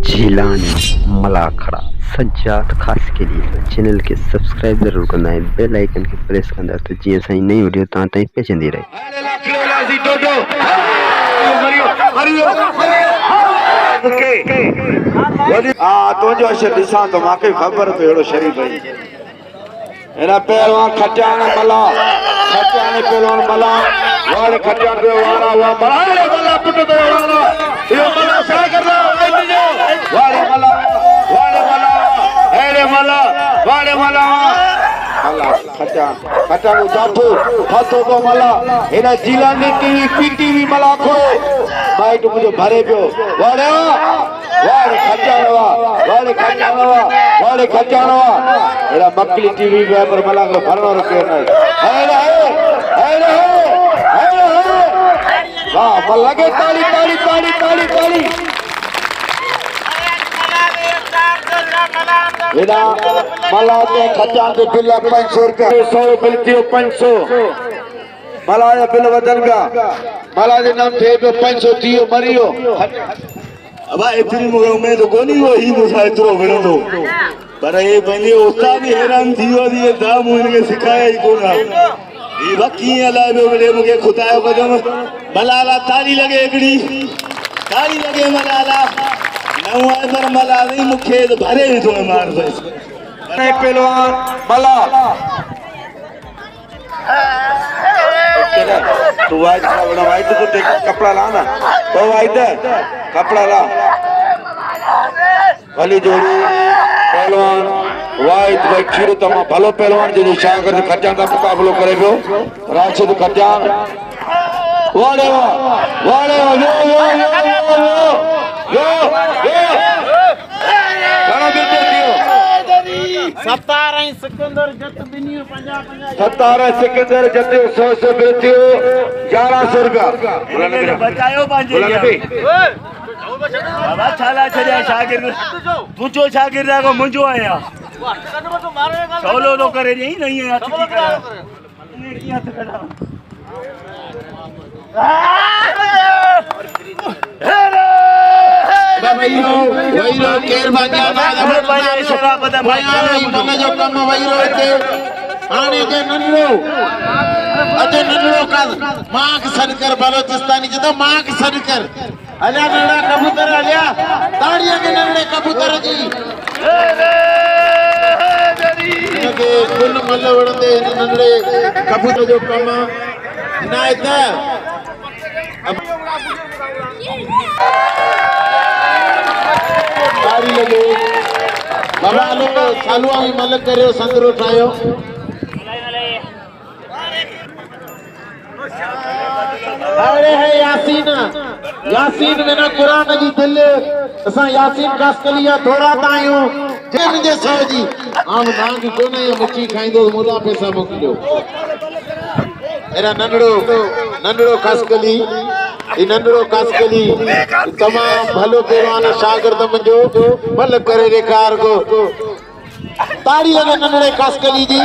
झीलानी मलाखड़ा सज्जाद खास के लिए चैनल के सब्सक्राइब जरूर करना है, बेल आइकन के प्रेस करना तो जी सही नई वीडियो ता ताई पेचंदी रहे। तुझो अशर दिसां तो माके खबर तो एड़ो शरीफ है एना पहलवान खटियान मला खटियान पहलवान मला वाले खटियान पे वाला वा मला पुट तो वाला यो मला सा कर रहा वाले मला एरे मला वाले मला मला खटियान जाफू हाथों को मला एना जिलानी टीवी पीटीवी मला खो माइट मुझे भरे पियो वाले वाले खचानवा एड़ा मक्कली टीवी पर मला को भरनो रखे नहीं वाह मल लगे ताली ताली ताली ताली ताली एड़ा मला ते खचान के बिल 500 रुपया 100 बिल थियो 500 मला ये बिल बदल गया मला दे नाम थे 500 थियो मरियो अब इतनी मुझे उम्मीद कोनी वो ही मुझे इतना बड़ा तो पर ये पहले उस्ताद भी हैरान थी और ये दाम उनके सिखाया ही कोना ये बाकी अल्लाह बे बड़े मुझे खुदायो कदम मलाला ताली लगे एकड़ी ताली लगे मलाला नवाए पर मलाला मुखे भरे ही तो मार बस नहीं पहलवान मला तू वाइट बड़ा वाइट तो देख कपड़ा लाना तो वाइट कपड़ा ला भली जोड़ी पहलवान वाइट भाई खीर तमा भलो पहलवान जो शागर खटियान का मुकाबलो करे पियो राशिद खटियान वाड़े वाड़े यो गाना बिल्कुल दियो 17 सिकंदर जत बिनी 50 17 सिकंदर जत 100 बिरतियो 1100 रुपया बचायो बांजे बाबा छाला छरिया शागिर्द तुझो शागिर्द को मुंजो आया चलो तो करे नहीं है वहीरो केर भाग्या मन जो कम वहीरो हिते हाणे जे नंढड़ो अजो नंढड़ो का मांग सरकर बलोचिस्तानी जो मांग सरकर अलिया नंढड़ा कबूतर अलिया ताड़ियां के नंढड़े कबूतर जी इनके कुल मल वणंदे नंढड़े कबूतर जो कम इनायत तारी लगे बाबा लो चालू आई मल करियो संदरो ठायो अरे है यासीन में ना कुरान जी दिल असा यासीन कास्कलिया थोड़ा तायो जिन जे सौ जी आम नांग कोने मुची खाइंदो मुला पैसा मोकिलियो एरा नंढड़ो कास्कली इ नंढड़ो कास्कली तमाम भलो पहलवान शागिर्द मुंजो मल करे रेखार को ताड़ी लगे नंढड़े कास्कली जी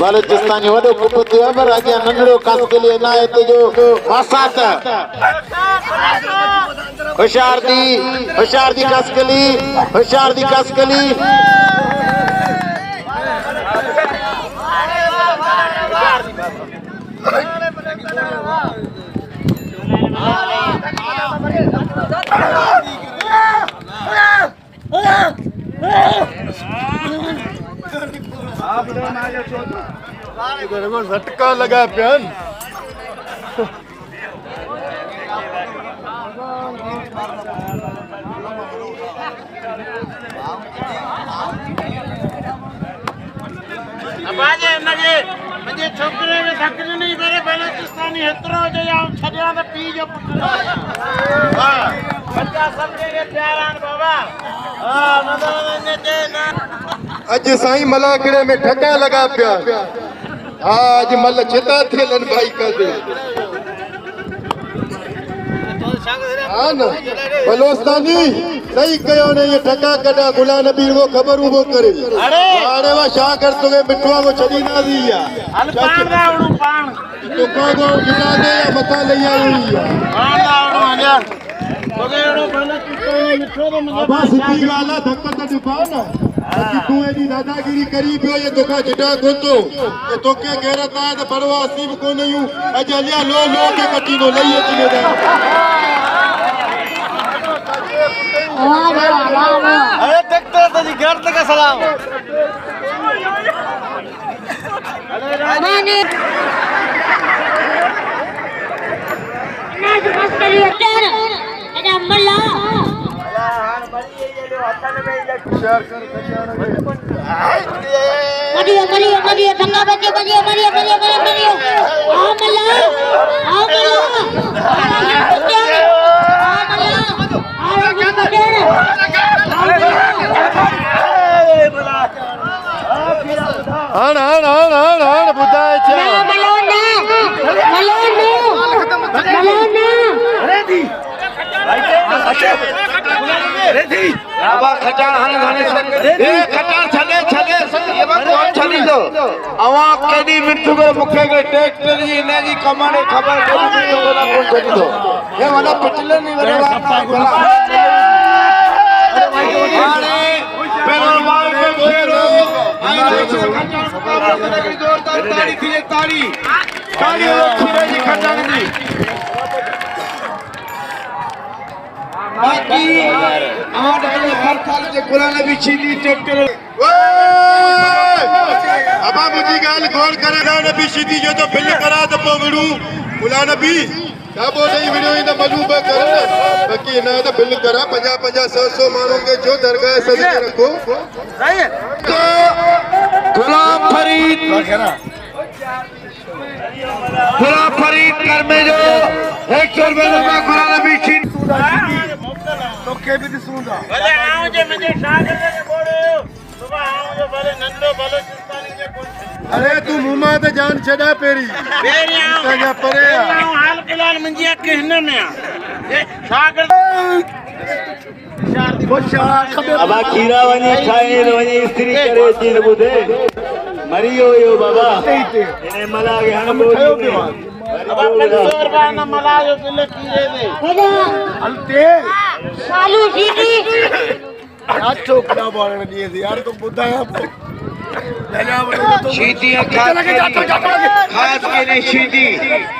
बलोचिस्तानी वडो पुट थियो पर अॻियां नंढड़ो कास्कली इनायत जो वासात होशियार दी कास्कली झटका लगा प्यान मुझे छोकरे में धकने नहीं मेरे बलोचिस्तानी हेतरो जो या छड़िया तो पी जो पुट हां बच्चा सबके के प्यारान बाबा हां मदन ने ना अज साईं मलाकड़े में ठका लगा पिया आज मल चिता थेलन भाई का दे हां ना बलोचिस्तानी सही कयो ने ये ठका कदा गुलाम नबी वो खबर वो करे अरे वा शा कर तुगे मिठवा को छदी ना दिया हल पान रावणु पान तो को गिरा दे या मता ले आई पान रावणु आजा अबा सिटी वाला धक्का तो दुपाओ ना कि तू एडी दादागिरी करी पियो ये तोखा जटा गोतो ये तोके गैरत आए तो परवा सीब को नहीं हूं अजलिया लो लो के कटी नो लइए जिम्मेदार अरे देखते तो जी घर तक सलाम मैंने ना जो बस करिए तेर एदा मल्ला मरियो धंगा बचे मरियो आ मल्ला हण बुधाए छा अबा खटाण हाने हाने ए खटाण छले ये बात कौन छली दो अवा केडी मिठू को मुखे के ट्रैक्टर जी ने जी कमाने खबर केडी मिठू को ना कौन छली दो ये वाला पिटले नहीं वाला हाने पहलवान के खेलो आई जोरदार ताली थी ताली खीरे जी खटाण जी बाकी आठ वाले हर साल जे कुरान भी छीनी ट्रैक्टर अबा मुझी गाल गौर करे ना नबी सीधी जो तो बिल करा तो पोगड़ू बुला नबी क्या बोल रही वीडियो इन मलूब कर बाकी ना तो बिल करा 50 100 मानों के जो दरगाह सभी रखो सही है तो गुलाम फरीद कर में जो 100 रुपए कुरान भी छीन तो के भी सुनदा भले आओ जे मुझे शागिर्द ने बोलो सुबह आओ जो भले नंदो बलोचिस्तानी जे कोन अरे तू मुमा ते जान छड़ा पेरी आओ परे हाल फिलहाल मुंजिया कहन में आ शागिर्द अबा खीरा वनी खाए वनी स्त्री करे चीन बुधे मरियो यो बाबा इने मला के हण बोली अब 500 रुपया ना मला जो बिल कीए दे अलते सालू सीधी आठो कड़ा बोलने दिए थी यार तुम बुधाया शीतियां खास के ने शीती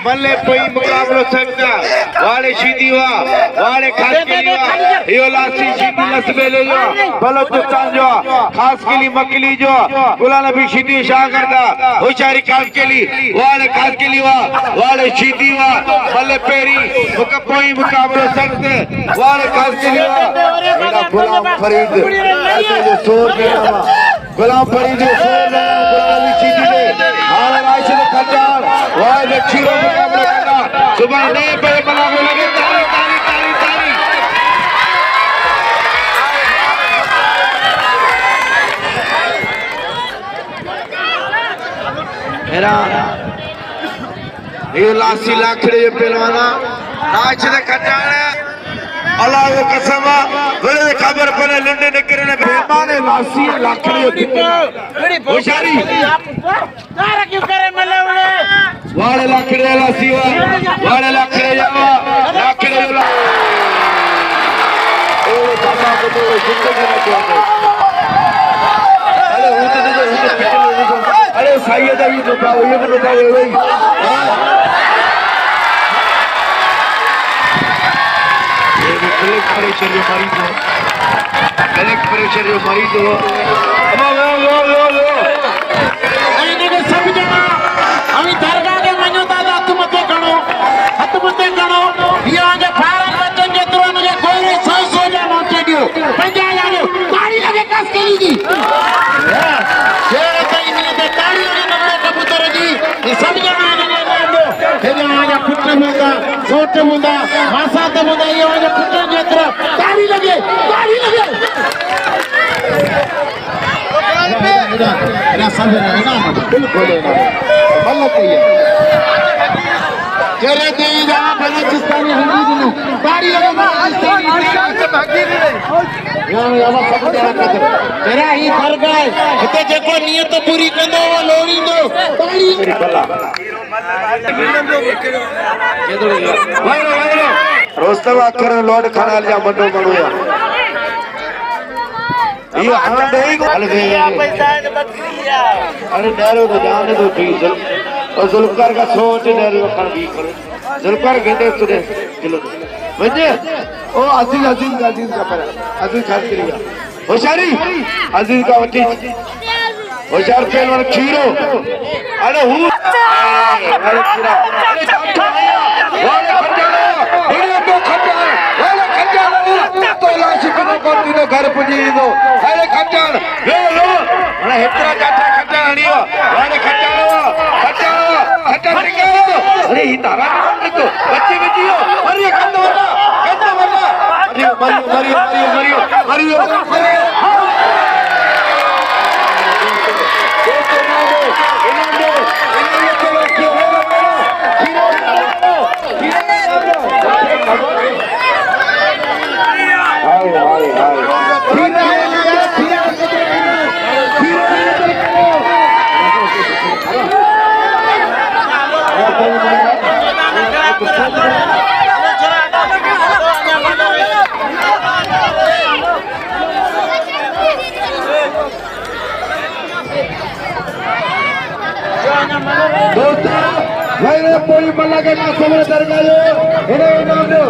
मल्ले पई मुकाबलो सकता वाले शीती वाले खास के लिए यो लासी शीती नस्बे ले जो बलोचिस्तान जो खास के लिए मकली जो गुलाम नबी शीती शाह करता होशियारी खास के लिए वाले शीती मल्ले पेरी मुकपोई मुकाबलो सकते वाले खास के लिए मेरा गुलाम फरीद ऐसे जो सोर मेरा गुलाम फरीद गुलाम सीधी ने हाल राशिद खटार वाह ने खीरो मुकाबला करना सुबह नए पे बनाने लगे ताली मेरा ये लासी लाखड़े ये पहलवाना राशिद खटार अल्लाह वो कसम बड़े खबर पने लंडे निकरने बेमाने लासी लाखड़ी होशियारी सारा क्यों करे मले वाले लाखड़े लासी वाले लाखड़े जावा लाखड़े ओ बाबा को तो जिंदगी में क्या अरे वो तो अरे सैयद ये तो बाबू ये तो भाई ब्लड प्रेशर जो मरीज हो अरे देखो सब जना हम दरगाह के मनो दादा तुम मते गणो हत मते गणो ये आगे भारत बच्चन जो तुम मुझे कोई 100 जा नोचे दियो 50 जानो ताली लगे कस के लीजी शेर कहीं नहीं दे ताली लगे नगले कबूतर जी ये सब जना ने दो हे आगे पुत्र मुंदा सोट मुंदा भाषा तो मुंदा ये आगे पुत्र नेत्र ताली लगे ना समझ रहा है ना बिल्कुल ना मल्ला कहिए जरे दे जा बलोचिस्तानी हिंदी दिनो ताली लगे बलोचिस्तानी से भागी नहीं या सब ध्यान कर तेरा ही घर गए इते जेको नियत पूरी कंदो वो लोरी दो ताली वायरो रोस्तम अखर लॉर्ड खानाल जा मडो मणुया ये हां देई को अरे डरो तो जाने दो ठीक और जुल्फकार का सोच डरो रखण भी करो जुल्फकार गेंदे तुरे किलो वजे ओ अजीज का पर अजीज खास करिया होशियारी अजीज का वटी होशियार पहलवान खीरो अरे हूं अरे खीरा तो लाशी को कोती तो घर पुजी दो अरे खटान लो अरे हेतरा जाता खटान हणियो अरे खटान निकालो अरे ही तारा निको बच्चे बच्चियो अरे कंदो वाला अरे मरियो दोस्तों मैंने पूरी मल्ला के समय दरगाह इन्हें इनाम दो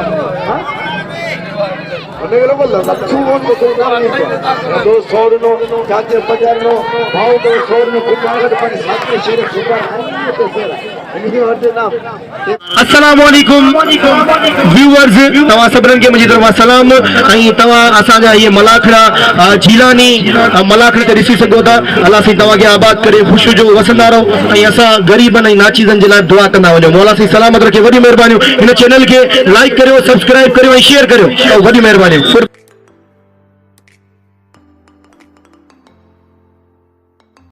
अने लोग लच्छू वन को दो सौर नो चाचे बाजार नो भाव दो सौर नो कुमार पर साथ शेर सुपर इनके हटे नाम अस्सलाम वालेकुम व्यूअर्स तवा सबरन के मुझे तरफ सलाम आई तवा असा जा ये मलाखड़ा झीलानी मलाखड़ा ते ॾिसी सघो था अल्लाह से तवा के आबाद करे खुश जो वसंदा रहो आई असा गरीबन ऐं नाचीज़न जे लाइ दुआ कंदा वञो मौला से सलामत रखे वॾी महिरबानी इन चैनल के लाइक करियो सब्सक्राइब करियो ऐं शेयर करियो वॾी महिरबानी।